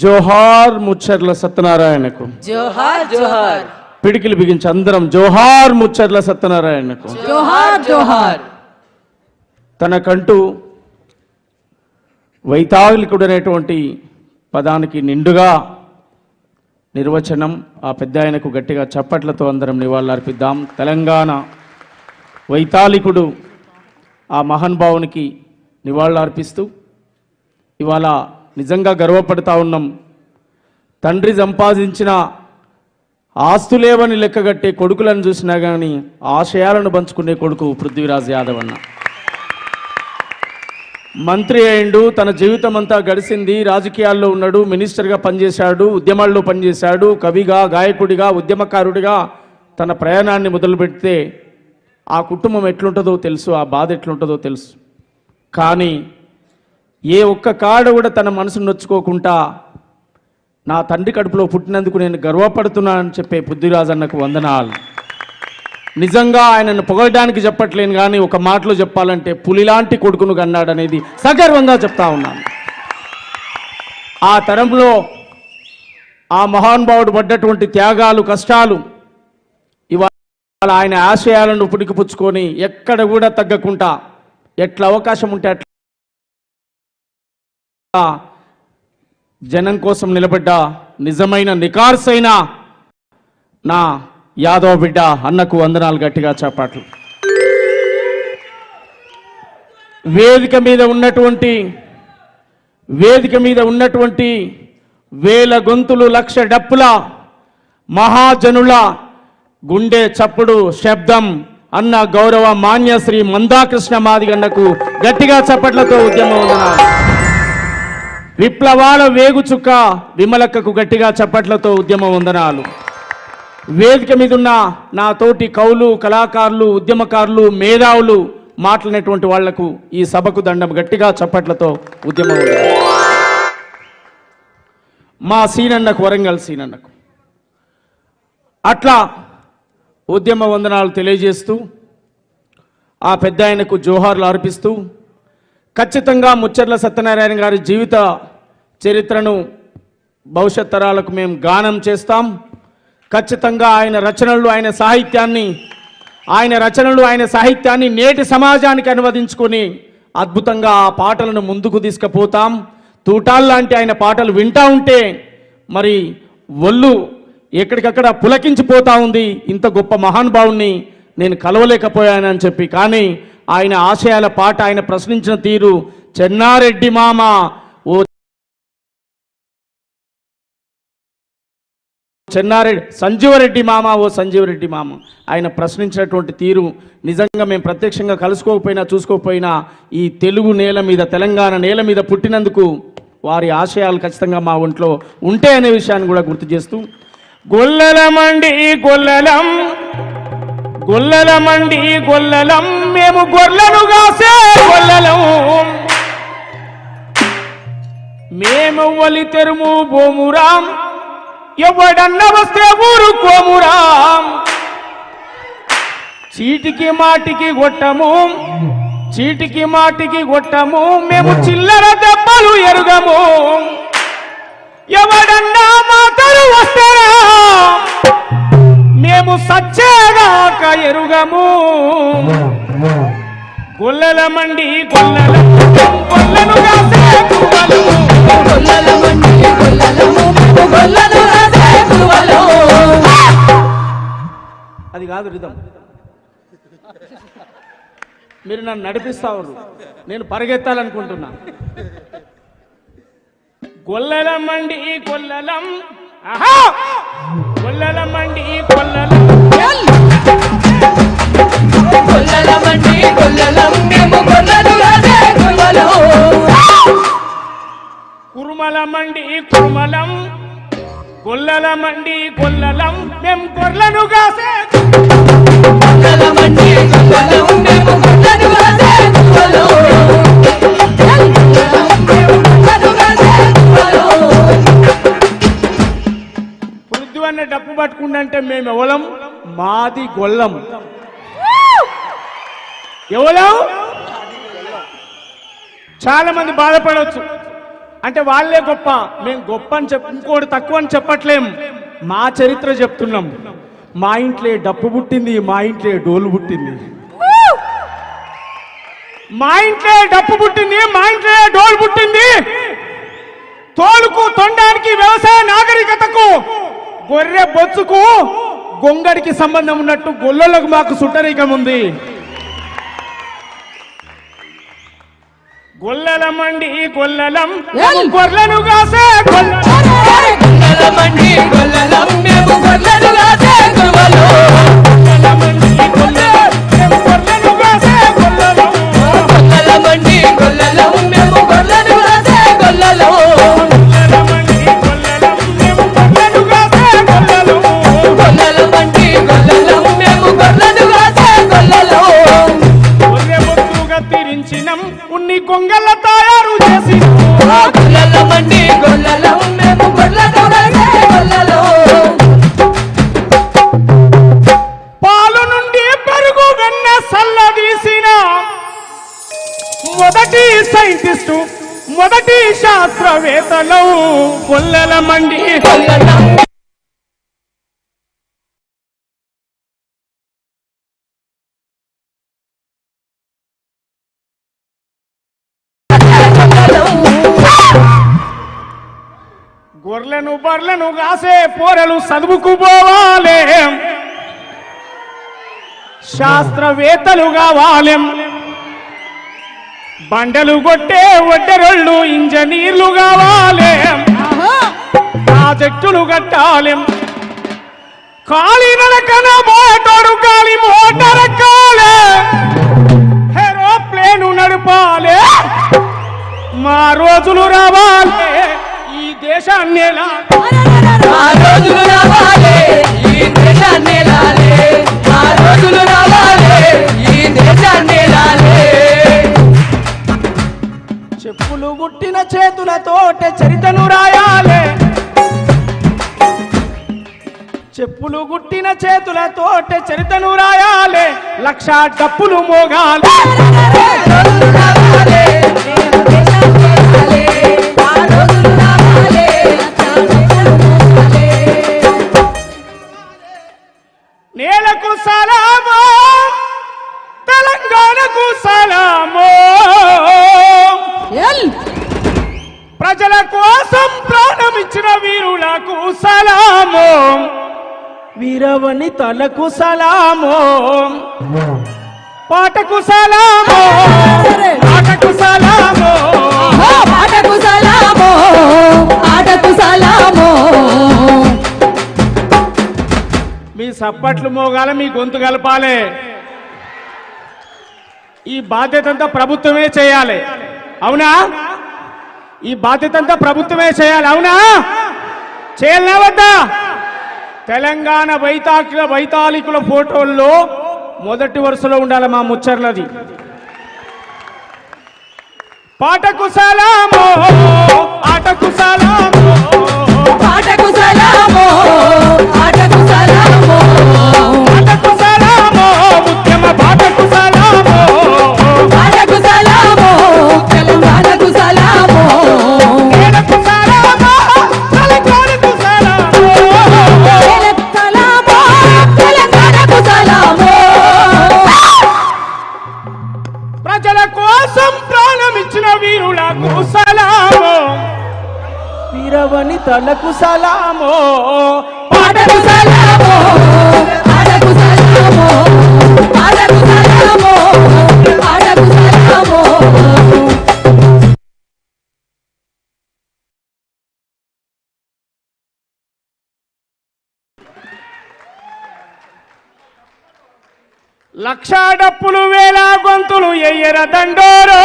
జోహార్ ముచ్చర్ల సత్యనారాయణకు. జోహార్ జోహార్. పిడికిలు బిగించి అందరం జోహార్ ముచ్చర్ల సత్యనారాయణకు. జోహార్ జోహార్. తనకంటూ వైతాళికుడు అనేటువంటి పదానికి నిండుగా నిర్వచనం ఆ పెద్ద ఆయనకు గట్టిగా చప్పట్లతో అందరం నివాళులర్పిద్దాం. తెలంగాణ వైతాళికుడు ఆ మహానుభావునికి నివాళులర్పిస్తూ ఇవాళ నిజంగా గర్వపడతా ఉన్నాం. తండ్రి సంపాదించిన ఆస్తులేవని లెక్కగట్టే కొడుకులను చూసినా కానీ ఆశయాలను పంచుకునే కొడుకు పృథ్వీరాజ్ యాదవ్ అన్న. మంత్రి అయిండు, తన జీవితం అంతా గడిచింది రాజకీయాల్లో ఉన్నాడు, మినిస్టర్గా పనిచేశాడు, ఉద్యమాల్లో పనిచేశాడు, కవిగా, గాయకుడిగా, ఉద్యమకారుడిగా తన ప్రయాణాన్ని మొదలుపెడితే ఆ కుటుంబం ఎట్లుంటుందో తెలుసు, ఆ బాధ ఎట్లుంటుందో తెలుసు. కానీ ఏ ఒక్క కాడ కూడా తన మనసును నొచ్చుకోకుండా నా తండ్రి కడుపులో పుట్టినందుకు నేను గర్వపడుతున్నానని చెప్పే పృథ్వీరాజ్ అన్నకు వందనాలు. నిజంగా ఆయనను పొగడడానికి చెప్పట్లేను, కానీ ఒక మాటలో చెప్పాలంటే పులిలాంటి కొడుకును కన్నాడనేది సగర్వంగా చెప్తా ఉన్నాను. ఆ తరంలో ఆ మహానుభావుడు పడ్డటువంటి త్యాగాలు, కష్టాలు ఇవాళ ఆయన ఆశయాలను పుడికిపుచ్చుకొని ఎక్కడ కూడా తగ్గకుండా ఎట్లా అవకాశం ఉంటే అట్లా జనం కోసం నిలబడ్డ నిజమైన నికార్సైన నా యాదవ్ బిడ్డ అన్నకు వందనాలు. గట్టిగా చప్పట్లు. వేదిక మీద ఉన్నటువంటి వేల గొంతులు, లక్ష డప్పుల మహాజనుల గుండె చప్పుడు శబ్దం అన్న గౌరవ మాన్య శ్రీ మందాకృష్ణ మాదిగన్నకు గట్టిగా చప్పట్లతో ఉద్యమ వందనాలు. విప్లవాల వేగుచుక్క విమలక్కకు గట్టిగా చప్పట్లతో ఉద్యమ వందనాలు. వేదిక మీద ఉన్న నా తోటి కవులు, కళాకారులు, ఉద్యమకారులు, మేధావులు మాట్లాడినటువంటి వాళ్లకు ఈ సభకు దండం. గట్టిగా చప్పట్లతో ఉద్యమ వందనాలు. మా సీనన్నకు, వరంగల్ సీనన్నకు అట్లా ఉద్యమ వందనాలు తెలియజేస్తూ ఆ పెద్ద ఆయనకు జోహార్లు అర్పిస్తూ ఖచ్చితంగా ముచ్చర్ల సత్యనారాయణ గారి జీవిత చరిత్రను భవిష్యత్ తరాలకు మేము గానం చేస్తాం. ఖచ్చితంగా ఆయన రచనలు, ఆయన సాహిత్యాన్ని నేటి సమాజానికి అనువదించుకొని అద్భుతంగా ఆ పాటలను ముందుకు తీసుకుపోతాం. తూటాల్లాంటి ఆయన పాటలు వింటా ఉంటే మరి ఒళ్ళు ఎక్కడికక్కడ పులకించిపోతా ఉంది. ఇంత గొప్ప మహానుభావుణ్ణి నేను కలవలేకపోయానని చెప్పి. కానీ ఆయన ఆశయాల పాట, ఆయన ప్రశ్నించిన తీరు, చెన్నారెడ్డి మామ ఓ సంజీవరెడ్డి మామ, ఓ సంజీవరెడ్డి మామ, ఆయన ప్రశ్నించినటువంటి తీరు నిజంగా మేము ప్రత్యక్షంగా కలుసుకోకపోయినా చూసుకోకపోయినా ఈ తెలుగు నేల మీద, తెలంగాణ నేల మీద పుట్టినందుకు వారి ఆశయాలు ఖచ్చితంగా మా ఒంట్లో ఉంటాయి అనే విషయాన్ని కూడా గుర్తు చేస్తూ గొల్లలమండి గొల్లలం, గొల్లలమండి గొల్లలం, మేము గొర్రెలను కాసే గొల్లలం, మేము వలి తెరుము బోమురాం, ఎవడన్న వస్తే ఊరుకోమురాం, చీటికి మాటికి కొట్టము, మేము చిల్లర దెబ్బలు ఎరుగము, ఎవడన్నా మాటలు వస్తారా మేము సచ్చేదాక ఎరుగము, గొల్లలమండి గొల్లలం, గొల్లను కాసే గువ్వలము, గొల్లలమండి గొల్లలము, గొల్లను కాసే గువ్వలము. అది కాదు రిధం, మీరు నన్ను నడిపిస్తావు, నేను పరిగెత్తాలనుకుంటున్నా. గొల్లలమండి గొల్లలం, ఆహా, గొల్లలమండి గొల్లలం, గొల్లలమండి గొల్లలం, మేము గొర్రెలు కాసే గువ్వలం, కురుమలమండి కురుమలం, గొల్లలమండి గొల్లలం, మేము గొర్రెలను కాసే, గొల్లలమండి గొల్లలం, మేము గొర్రెలు కాసే గువ్వలం. పృథ్వన్న డప్పు పట్టుకుంటే మేము ఎవలం, మాది గొల్లం, ఎవలం. చాలా మంది బాధపడవచ్చు, అంటే వాళ్ళే గొప్ప, మేము గొప్ప అని ఇంకోటి తక్కువ అని చెప్పట్లేం, మా చరిత్ర చెప్తున్నాం. మా ఇంట్లో డప్పు పుట్టింది, మా ఇంట్లో డోలు పుట్టింది, మా ఇంట్లో డప్పు పుట్టింది, మా ఇంట్లో డోలు పుట్టింది. తోలుకు తొండానికి వ్యవసాయ నాగరికతకు గొర్రె బొచ్చుకు గొంగడికి సంబంధం ఉన్నట్టు గొల్లలకు మాకు సుట్టరికం ఉంది. గొల్లలమండి గొల్లలం గొర్రెలను కాసే గొల్లలమండి గొల్లలం మేము గొర్రెలు కాసే గొల్లలు. గొల్లలమండి గొల్లలం మేము గొర్రెలు కాసే గొల్లలు. గొల్లలమండి గొల్లలం మేము గొర్రెలు కాసే గొల్లలు. గొర్రె బొత్తుగా తిరించినం, ఉన్ని కొంగల తయారు చేసి. గొల్లలమండి గొల్లలం మేము గొర్రెలు కాసే గొల్లలు. పాలు నుండి పెరుగు వెన్న సల్లదీసిన మొదటి సైంటిస్టు, మొదటి శాస్త్రవేత్తలు గొల్లలమండి. గొల్లలం గొర్రెలను బర్రెలను కాసే పోరలు చదువుకు పోవాలి, శాస్త్రవేత్తలు కావాలి. బండలు కొట్టే ఒడ్డెరోళ్ళు ఇంజనీర్లు కావాలి, ప్రాజెక్టులు కట్టాలి. కాలినడకన మోటారు గాలి మోటార్ ఎక్కాలి, ఏరోప్లేను నడపాలి. మా రోజులు రావాలి, ఈ దేశాన్ని ఆ రోజులు రావాలి, ఈ దేశాన్ని లాలే. ఆ రోజులు రావాలి, ఈ దేశాన్ని లాలే. చెప్పులు గుట్టిన చేతులతోటే చరితను రాయాలి, చెప్పులు గుట్టిన చేతులతోటే చరితను రాయాలి. లక్ష డప్పులు మోగాలి. రోజులు రావాలి, దేశాన్ని లాలే. ఆ రోజులు రావాలి, నేలకు సలామో, తెలంగాణకు సలామో, ప్రజల కోసం ప్రాణమిచ్చిన వీరులకు సలామో, వీరవని తలకు సలామో, పాటకు సలామో, ఆటకు సలామో. ఆటకు సలామో, ఆటకు సలామో. మీ సప్పట్లు మోగాల, మీ గొంతు కలపాలి. ఈ బాధ్యత అంతా ప్రభుత్వమే చేయాలి, అవునా? ఈ బాధ్యత అంతా ప్రభుత్వమే చేయాలి, అవునా? చేయాలనా వద్దా? తెలంగాణ వైతాళికుల ఫోటోల్లో మొదటి వరుసలో ఉండాలి మా ముచ్చర్లది. పాటకు సలామో, ఆటకు సలామో, ఆటకు సలామో, ఆటకు సలామో. ఆటకు సలామో, ముఖ్యమ పాటకు సలామో, ఆటకు సలామో, తెలంగాణకు సలామో. ఏడకు సలామో, తెలంగాణకు సలామో. సలామో, తెలంగాణకు సలామో. ప్రజల కోసం ప్రాణమిచ్చిన వీరులకు సలామో, వీరవని తలకు సలామో. ఆటకు సలామో, ఆటకు సలామో, ఆటకు సలామో, ఆటకు సలామో. లక్ష డప్పులు వేల గొంతులు ఎయ్యర దండోరో.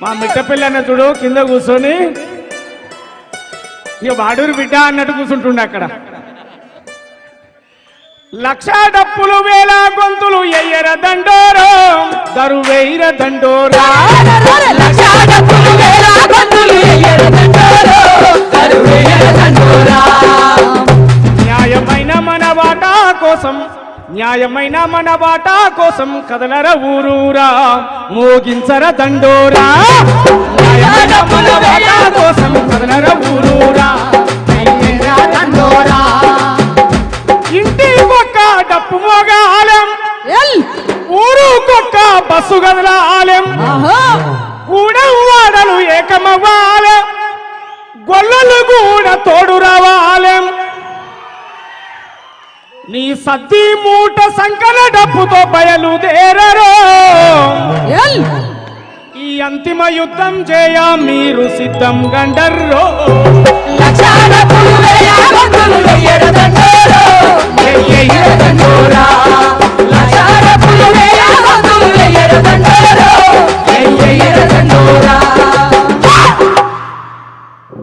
మా మిట్ట పిల్లన్న చూడు కింద కూర్చొని ఇక వాడూరు బిడ్డ అన్నట్టు కూర్చుంటుండే అక్కడ. లక్ష డప్పులు వేల గొంతులు ఎయ్యర దండోరో, దరువేయిర దండోరా. లక్ష డప్పులు వేల గొంతులు ఎయ్యర దండోరో, దరువేయిర దండోరా. న్యాయమైన మన వాటా కోసం, న్యాయ న్యాయమైన మన బాటా కోసం కదలర ఊరూరా మోగించర దండోరా న్యాయమైన మన బాటా కోసం కదలర ఊరూరా ఇంటికొక్క డప్పు మోగ ఆలెం ఊరుకొక్క బస్సు గదల ఆలెం గూడెం వాడలు ఏకమవ్వాలెం గొల్లలు కూడా తోడు రావాలెం నీ సద్ది మూట సంకల డప్పుతో బయలుదేరరో ఈ అంతిమ యుద్ధం చేయ మీరు సిద్ధం గండర్రో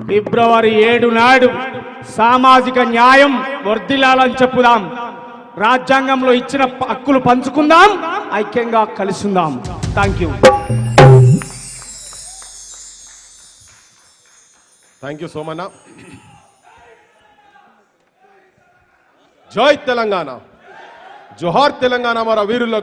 ఫిబ్రవరి 7 నాడు సామాజిక న్యాయం వర్ధిల్లాలని చెప్పుదాం. రాజ్యాంగంలో ఇచ్చిన హక్కులు పంచుకుందాం, ఐక్యంగా కలిసిందాం. Thank you. Thank you Somanna. జై తెలంగాణ, జోహార్ తెలంగాణ. మన వీరుల